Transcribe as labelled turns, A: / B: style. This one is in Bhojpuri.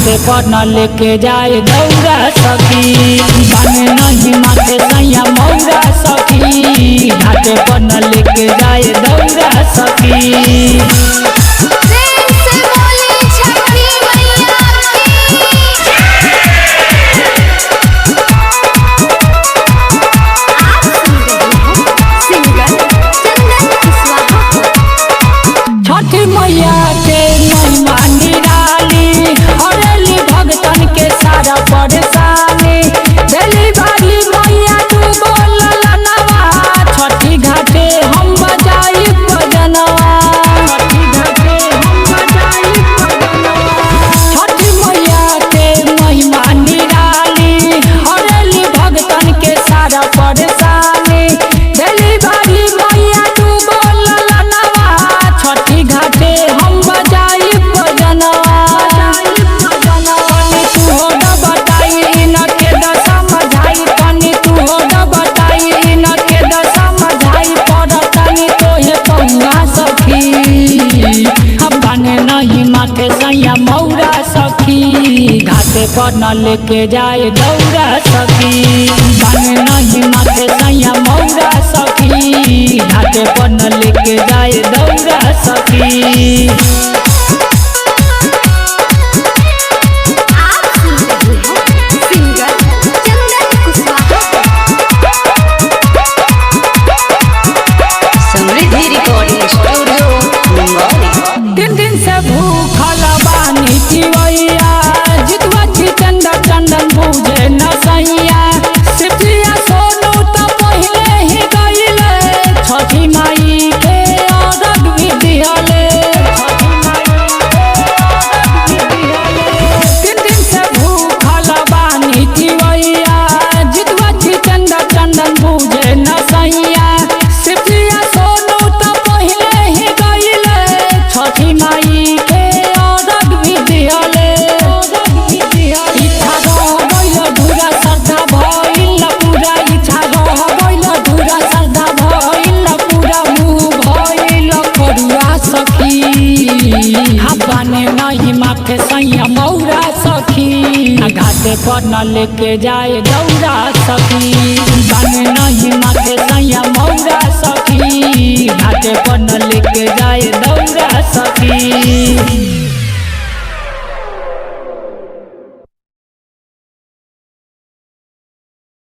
A: घाटे पर न लेके जाए दौरा सखी, बने नहीं माथे सैया मौरा सखी, घाटे पर न लेके जाए दौरा सखी। छठी मैया के महिमा निराली, हरेली भगतन के सारा परेशानी, दिली बारी मैया डूबो ललनवा, छठी घाटे हम बजाई बजनवा, छठी घाटे हम बजाई बजनवा। छठी मैया के महिमा निराली, हरेली भगतन के सारा परेशानी, दिली बारी मैया डूबो ललनवा, छठी घाटे हम बजाई बजनवा। तनी तू हो द बताई इनके द समझाई, तनी तू हो द बताई इनके द समझाई, पर तनी तोहे पहुआ सखी, हम बने नहीं माथे सैया मौरा सखी, घाटे पर न लेके जाए दौरा सखी, बने नहीं माथे सैया मौरा सखी, घाटे पर न लेके जाए दौरा सखी।
B: समृद्धि रिकॉर्डिंग स्टूडियो मुंबई।
A: दिन दिन से भूखल बानी चिवैया, जितवा जितेंद्र चंदन बूझे न सैया, सिपिया सोनू तो पहले ही गईले, छठी माई के अर्घ भी दिहले, दिन दिन से भूखल बानी चिवैया, जितवा जितेंद्र चंदन बूझे न सैया, सिपिया सोनू तो पहले ही गईले, छठी माई के अर्घ भी दिहले। इच्छा रह गइल धुरा श्रद्धा भइल पूरा, इच्छा रह गइल धुरा श्रद्धा भइल पूरा, मुँह भइल करुआ सखी, हम बने नहीं माथे सैया मौरा सखी, घाटे पर न लेके जाए दौरा सखी, बने नहीं माथे सैया मौरा सखी, घाटे पर न लेके जाए दौरा सखी।